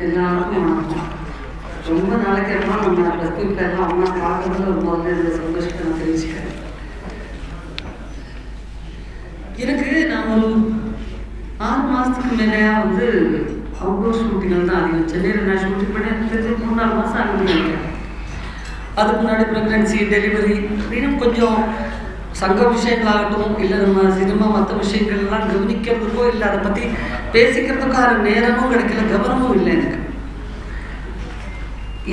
எல்லாருக்கும் வணக்கம். ரொம்ப நாளைக்கு அப்புறம் நம்ம ப்ளஸ் எல்லாம் அம்மா பார்க்கறதுல ஒரு முதல்ல இந்த சந்தோஷத்தை நான் தெரிவிச்சுக்கிறேன். எனக்கு நான் ஒரு 6 மாதத்துக்கு மேலேயா அவுட்டோர் ஷூட்டிங்கள் தான் அதிகம். சென்னையில் நான் ஷூட்டிங் பண்ணி எனக்கு தெரிஞ்சு 3-4 மாதம் ஆகிட்டு. அதுக்கு முன்னாடி ப்ரெக்னன்சி, டெலிவரி அப்படின்னு கொஞ்சம் சங்க விஷயங்களாகட்டும், இல்லை நம்ம சினிமா மற்ற விஷயங்கள்லாம் கவனிக்கிறதுக்கோ இல்லை அதை பற்றி பேசிக்கிறதுக்கான நேரமும் கிடைக்கல, கவனமும் இல்லை எனக்கு.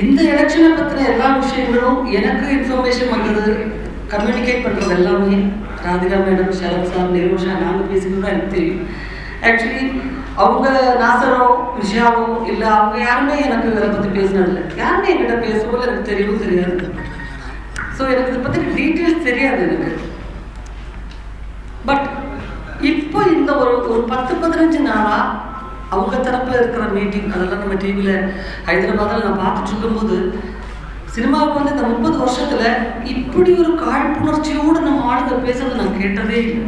இந்த எலெக்ஷனை பற்றின எல்லா விஷயங்களும் எனக்கு இன்ஃபர்மேஷன் பண்ணுறது, கம்யூனிகேட் பண்ணுறது எல்லாமே ராதிகா மேடம், ஷரத் சார், நிரோஷா நாங்கள் பேசிக்கிறது தான் எனக்கு தெரியும். ஆக்சுவலி அவங்க நாசரோ விஷயாவோ இல்லை அவங்க யாருமே எனக்கு இதை பற்றி பேசினதில்லை. யாருமே என்கிட்ட பேசுவோ எனக்கு தெரியவும் தெரியாது. ஸோ எனக்கு இதை பற்றி டீட்டெயில்ஸ் தெரியாது எனக்கு. பட் இப்போ இந்த ஒரு 10-15 நாளாக அவங்க தரப்பில் இருக்கிற மீட்டிங் அதெல்லாம் நம்ம டிவியில் ஹைதராபாத்தில் நான் பார்த்துட்டு இருக்கும்போது சினிமாவுக்கு இந்த 30 வருஷத்தில் இப்படி ஒரு காழ்ப்புணர்ச்சியோடு நம்ம ஆளுங்க பேசுறது நான் கேட்டதே இல்லை.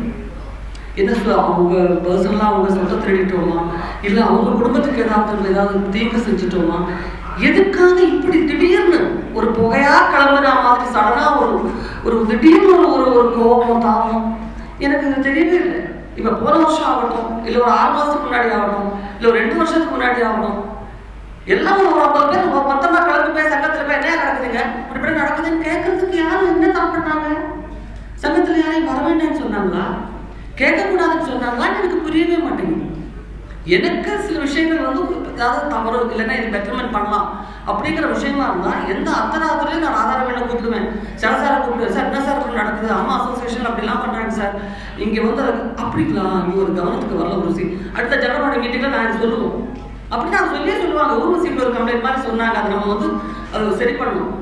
என்ன அவங்க பர்சனலாக அவங்க சொத்தை திருடிட்டோமா, இல்லை அவங்க குடும்பத்துக்கு ஏதாவது தீங்கு செஞ்சுட்டோமா, எதுக்காக இப்படி திடீர்னு ஒரு புகையா கிளம்புற மாதிரி சடனாக ஒரு திடீர்னு ஒரு கோபம் தாபம் எனக்கு இது தெரியவே இல்லை. இப்போ போன வருஷம் ஆகட்டும், இல்லை ஒரு 6 மாதத்துக்கு முன்னாடி ஆகட்டும், இல்லை ஒரு 2 வருஷத்துக்கு முன்னாடி ஆகட்டும், எல்லாம் ஒரு 50 பேர் மொத்தமாக கிளம்பி போய் சங்கத்தில் போய் என்ன நடக்குதுங்க இப்படி நடக்குதுன்னு கேட்கறதுக்கு யாரும் என்ன தப்பு பண்ணாங்க? சங்கத்தில் யாரையும் வர வேண்டாம்னு சொன்னாங்களா, கேட்கக்கூடாதுன்னு சொன்னாங்களா? எனக்கு புரியவே மாட்டேங்குது. எனக்கு சில விஷயங்கள் ஏதாவது தவறு இல்லைன்னா இது பெட்டர்மெண்ட் பண்ணலாம் அப்படிங்கிற விஷயமா இருந்தால் எந்த அர்த்தராத்திரையும் நான் ஆதாரம் கூப்பிடுவேன். சாரை கூப்பிடுவேன், சார் என்ன சார் நடக்குது, அம்மா அசோசியேஷன் அப்படிலாம் பண்ணுறாங்க சார், இங்கே அப்படிங்களா, இங்கே ஒரு கவனத்துக்கு வரல ஊர்வசி, அடுத்த ஜனநாயக மீட்டிங்கில் நான் சொல்லுவோம் அப்படி நான் சொல்லுவாங்க. ஊர்வசிக்கு ஒரு கம்ப்ளைண்ட் மாதிரி சொன்னாங்க, அதை நம்ம அது சரி பண்ணணும்.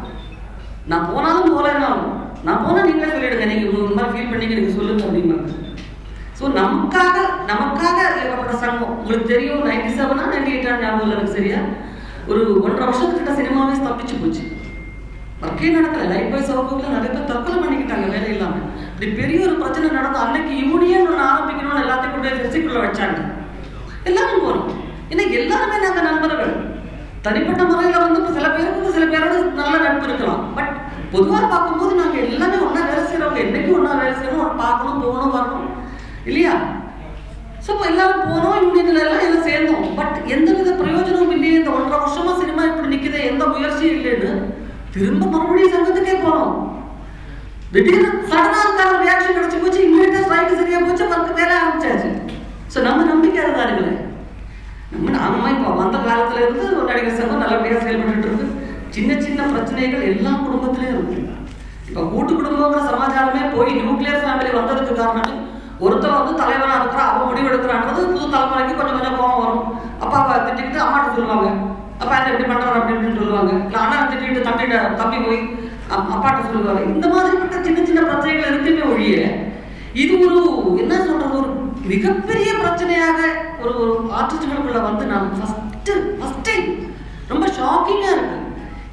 நான் போனாலும் போகலன்னாலும் நான் போனால் நீங்களே சொல்லிவிடுங்க, நீங்கள் இந்த மாதிரி ஃபீல் பண்ணீங்க நீங்கள் சொல்லுங்க அப்படிம்பாங்க. ஸோ நமக்காக ஏற்பட்ட சங்கம் உங்களுக்கு தெரியும். 97 98 ஞாபகம் இல்லை எனக்கு சரியா. ஒரு 1.5 வருஷத்துக்கிட்ட சினிமாவே ஸ்தப்பிச்சு போச்சு, ஒர்க்கே நடக்கல. லைஃப் பாய் சவுக்கில் நிறைய பேர் தற்கொலை பண்ணிக்கிட்டாங்க வேலை இல்லாமல். இப்படி பெரிய ஒரு பிரச்சனை நடந்து அன்னைக்கு யூனியன் ஒன்று ஆரம்பிக்கணும்னு எல்லாத்தையும் கொண்டு போய் ஃபெஸ்டிக்குள்ளே வச்சாங்க. எல்லாரும் போனோம், ஏன்னா எல்லாருமே நாங்கள் நண்பர்கள். தனிப்பட்ட முறையில் இப்போ சில பேரோட நல்ல நட்பு இருக்கலாம். பட் பொதுவாக பார்க்கும்போது நாங்கள் எல்லாமே ஒன்றா வேலை செய்கிறவங்க, என்றைக்கும் ஒன்றா வேலை செய்யணும், பார்க்கணும், போகணும், வரணும் இல்லையா? ஸோ இப்போ எல்லாரும் போனோம், யூனியன்ல எல்லாம் சேர்ந்தோம். பட் எந்தவித பிரயோஜனமும் இல்லையே. இந்த 1.5 வருஷமா சினிமா இப்படி நிற்குது, எந்த முயற்சியும் இல்லைன்னு திரும்ப மறுபடியும் சங்கத்துக்கே போனோம். திடீர்னு சடனாக ரியாக்ஷன் கிடைச்சி போச்சு, இம்மிடியா ஸ்ட்ரைக்கு சரியா போச்சு, மறுக்க வேலை ஆரம்பிச்சாச்சு. ஸோ நம்ம நம்பிக்கை அதுதானுங்களே. நாம இப்போ வந்த காலத்துல இருந்து ஒரு நடிகர் சங்கம் நல்லபடியாக செயல்பட்டு இருக்கு. சின்ன பிரச்சனைகள் எல்லா குடும்பத்திலையும் இருக்கு. இப்போ கூட்டு குடும்பங்கிற சமாச்சாரமே போய் நியூக்ளியர் ஃபேமிலி வந்ததுக்கு காரணம் ஒருத்தர் தலைவராக இருக்கிற அவன் முடிவு எடுக்கிறான்றது புது தலைமுறைக்கு கொஞ்சம் கோபம் வரும். அப்பாவை திட்டிக்கிட்டு அம்மாட்ட சொல்லுவாங்க, அப்பா என்ன எப்படி பண்ணுறாரு அப்படின்னு சொல்லுவாங்க. இல்லை அண்ணா திட்டிக்கிட்டு தம்பி போய் அப்பாட்ட சொல்லுவாங்க. இந்த மாதிரிப்பட்ட சின்ன பிரச்சனைகள் இருக்குமே ஒழிய இது என்ன சொல்றது, ஒரு மிகப்பெரிய பிரச்சனையாக ஒரு ஆர்டிஸ்டுகளுக்குள்ள நான் ஃபர்ஸ்ட் டைம் ரொம்ப ஷாக்கிங்காக இருக்கு.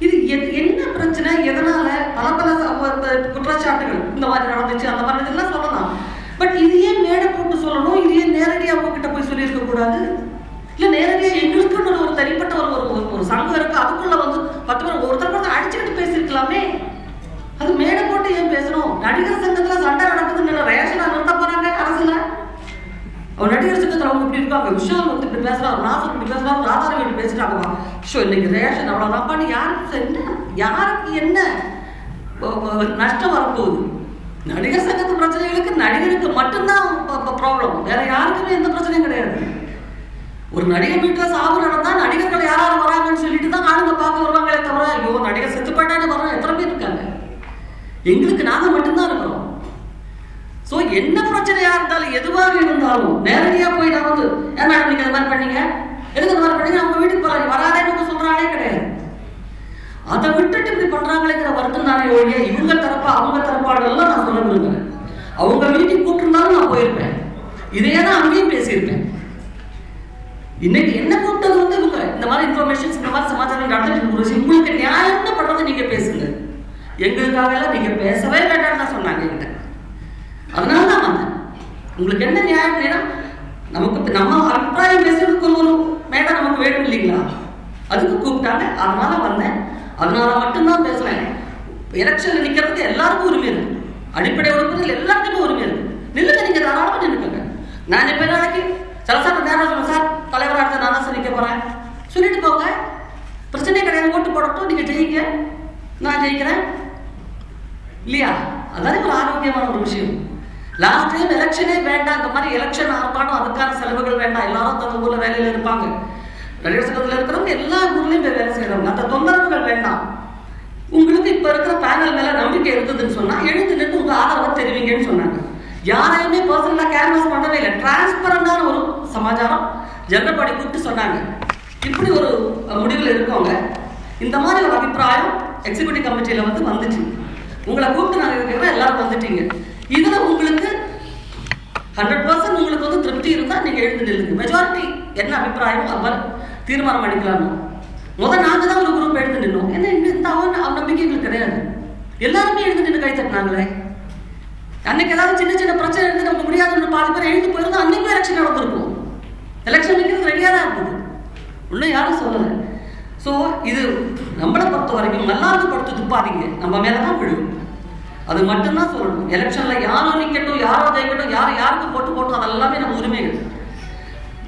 இது என்ன பிரச்சனை, எதனால பல குற்றச்சாட்டுகள் இந்த மாதிரி நடந்துச்சு, அந்த மாதிரி இதெல்லாம் சொல்லலாம். பட் இது ஏன் மேடை போட்டு சொல்லணும், இது ஏன் நேரடியாக அவங்ககிட்ட போய் சொல்லியிருக்க கூடாது? இல்லை நேரடியாக எங்களுக்குன்னு ஒரு தனிப்பட்ட ஒரு சங்கம் இருக்கு, அதுக்குள்ள 10 பேர் ஒருத்தர் அடிச்சுக்கிட்டு பேசியிருக்கலாமே. அது மேடை போட்டு ஏன் பேசணும்? நடிகர் சங்கத்துல சண்டை நடக்குதுன்னு ரேஷனா நிறுத்த போறாங்க அரசுல. அவர் நடிகர் சங்கத்தில் அவங்க இப்படி இருக்காங்க, விஷால் இப்படி பேசுறாரு, நாசர் இப்படி பேசுறாரு, ராதாரவி இப்படி பேசுறாங்கப்பா. ஷோ இன்னைக்கு ரேஷன் அவ்வளோதான் பண்ணி யாருக்கு என்ன நஷ்டம் வரப்போகுது? நடிகர் சங்கத்து பிரச்சனைகளுக்கு நடிகருக்கு மட்டும்தான் ப்ராப்ளம், வேற யாருக்குமே எந்த பிரச்சனையும் கிடையாது. ஒரு நடிகர் வீட்டில் சாவு நடந்தா நடிகர்கள் யாராவது வராங்கன்னு சொல்லிட்டு தான் ஆளுங்க பார்க்க வருவாங்களே தவிர ஐயோ நடிகர் செத்து போயிட்டான்னு வரோம் எத்தனை பேர் இருக்காங்க? எங்களுக்கு நாங்கள் மட்டும்தான் இருக்கிறோம். ஸோ என்ன பிரச்சனையா இருந்தாலும் எதுவாக இருந்தாலும் நேரடியாக போய் நான் ஏன் மேடம் நீங்க இந்த மாதிரி பண்ணீங்க, எதுக்கு இந்த மாதிரி பண்ணீங்க, அவங்க வீட்டுக்கு போறாங்க வராதேன்னு சொல்றாங்களே கிடையாது. அதை விட்டுட்டு இப்படி பண்றாங்களேங்கிற வருத்தம் தானே ஒழிய இவங்க தரப்பா அவங்க தரப்பாடெல்லாம் நான் சொல்ல விரும்புகிறேன். அவங்க வீட்டுக்கு கூப்பிட்டுருந்தாலும் நான் போயிருப்பேன், இதையே தான் அங்கேயும் பேசியிருப்பேன். இன்னைக்கு என்ன கூப்பிட்டது இவங்க இந்த மாதிரி இன்ஃபர்மேஷன்ஸ் இந்த மாதிரி சமாச்சாரம் நடந்துட்டு உங்களுக்கு நியாயம்னு பண்றது நீங்க பேசுங்க, எங்களுக்காக எல்லாம் நீங்க பேசவே வேண்டாம்னு சொன்னாங்க என்கிட்ட. அதனால தான் வந்தேன். உங்களுக்கு என்ன நியாயம் வேணும், நமக்கு நம்ம அபிப்பிராயம் பேசுறதுக்கு ஒரு மேடம் நமக்கு வேணும் இல்லைங்களா? அதுக்கு கூப்பிட்டாங்க, அதனால வந்தேன். அதனால மட்டும்தான் பேசுறேன். எலெக்ஷன்ல நிக்கிறதுக்கு எல்லாருக்கும் உரிமை இருக்கு, அடிப்படை உறுப்பினர்கள் எல்லாருக்குமே உரிமை இருக்கு. நில்லுங்க, நீங்க தாராளமா நின்றுக்கங்க. நான் இப்ப நாளைக்கு சில சார் நேரம் சொல்லுங்க, சார் தலைவராக இருந்த நான் தான் நிற்க போறேன் சொல்லிட்டு போங்க, பிரச்சனையே கிடையாது. ஓட்டு போடட்டும், நீங்க ஜெயிங்க, நான் ஜெயிக்கிறேன் இல்லையா? அதானே ஒரு ஆரோக்கியமான ஒரு விஷயம். லாஸ்ட் டைம் எலெக்ஷனே வேண்டாம், இந்த மாதிரி எலெக்ஷன் ஆகட்டும், அதுக்கான செலவுகள் வேண்டாம், எல்லாரும் தங்க ஊர்ல வேலையில இருப்பாங்க. நடிகர் சங்கத்தில் இருக்கிறவங்க எல்லா ஊர்லயும் போய் வேலை செய்யறவங்க, அந்த தொந்தரவுகள் வேண்டாம். உங்களுக்கு இப்ப இருக்கிற பேனல் மேல நம்பிக்கை இருந்ததுன்னு சொன்னா எழுந்து நின்று உங்க ஆதரவை தெரிவிங்கன்னு சொன்னாங்க. யாரையுமே பர்சனலா கேன்வாஸ் பண்ணவே இல்லை. டிரான்ஸ்பரண்டான ஒரு சமாச்சாரம் ஜெனரல் கூப்பிட்டு சொன்னாங்க, இப்படி ஒரு முடிவில் இருக்கவங்க, இந்த மாதிரி ஒரு அபிப்பிராயம் எக்ஸிக்யூட்டிவ் கமிட்டியில வந்துச்சு. உங்களை கூப்பிட்டு நாங்கள் இருக்கிற எல்லாரும் வந்துட்டீங்க. இதுல உங்களுக்கு 100% உங்களுக்கு திருப்தி இருந்தா நீங்க எழுந்து நில்லுங்க. மெஜாரிட்டி என்ன அபிப்பிராயம் அது மாதிரி தீர்மானம் பண்ணிக்கலாம்னு முதல் நாங்க தான் ஒரு குரூப் எழுந்து நின்னோம். ஏன்னா இந்த நம்பிக்கை எங்களுக்கு கிடையாது. எல்லாருமே எழுந்து நின்று கை தட்டினாங்களே. அன்னைக்கு ஏதாவது சின்ன சின்ன பிரச்சனை இருந்து நமக்கு முடியாதுன்னு பாதி பேர் எழுந்து போயிருந்தா அன்னைக்கும் எலெக்ஷன் நடந்திருக்கும். எலெக்ஷன் நிற்கிறது ரெடியா தான் இருந்தது, இன்னும் யாரும் சொல்லலை. ஸோ இது நம்மளை பொறுத்த வரைக்கும் நல்லாவது படுத்து துப்பாதீங்க, நம்ம மேலதான் விழும். அது மட்டும்தான் சொல்லணும். எலெக்ஷன்ல யாரும் நிக்கட்டும், யாரோ ஜெயிக்கட்டும், யாருக்கு போட்டு அதெல்லாமே நம்ம உரிமைகள்.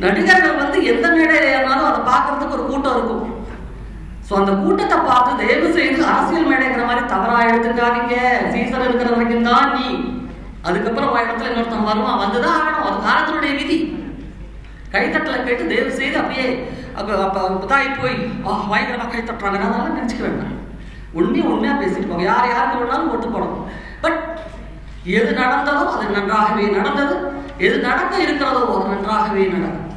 நடிகர்கள் எந்த மேடையில ஏறினாலும் அதை பார்க்கறதுக்கு ஒரு கூட்டம் இருக்கும். ஸோ அந்த கூட்டத்தை பார்த்து தயவு செய்து அரசியல் மேடைங்கிற மாதிரி தவறா எடுத்துக்காதீங்க. சீசன் இருக்கிற வரைக்கும் தான் நீ, அதுக்கப்புறம் இடத்துல இன்னொருத்தன் வருவான், வந்துதான் ஆகணும், அது காலத்தினுடைய விதி. கைத்தட்டல கேட்டு தயவு செய்து அப்படியே தாய் போய் பயங்கரமா கை தட்டுறாங்க அதெல்லாம் நினைச்சுக்க வேண்டாம். உண்மையா பேசிட்டு போங்க. யாருக்கு வேணாலும் ஓட்டு போடணும். பட் எது நடந்ததோ அது நன்றாகவே நடந்தது, எது நடக்க இருக்கிறதோ அது நன்றாகவே நடக்கும்.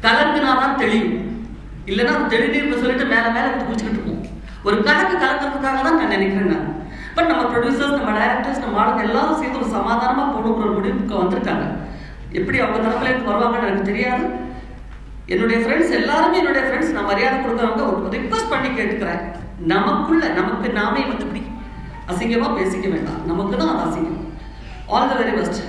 கலங்குனாதான் தெளிவு, இல்லைன்னா அது தெளிவு சொல்லிட்டு மேல எடுத்து குடிச்சுக்கிட்டு இருக்கோம். ஒரு கலக்கிறதுக்காக தான் நான் நினைக்கிறேன் நான். பட் நம்ம ப்ரொடியூசர்ஸ், நம்ம டைரக்டர்ஸ், நம்ம ஆளுங்க எல்லாரும் சேர்ந்து ஒரு சமாதானமா போகணுங்கிற ஒரு முடிவுக்கு வந்திருக்காங்க. எப்படி அவங்க தரப்புல இருந்து வருவாங்கன்னு எனக்கு தெரியாது. என்னுடைய ஃப்ரெண்ட்ஸ் எல்லாருமே என்னுடைய ஃப்ரெண்ட்ஸ், நான் மரியாதை கொடுக்குறவங்க ஒரு ரிக்வஸ்ட் பண்ணி கேட்டுக்கிறேன். நமக்கு நாமே இப்படி அசிங்கமா பேசிக்க வேண்டாம். நமக்கு தான் அது அசிங்கம். All the very best.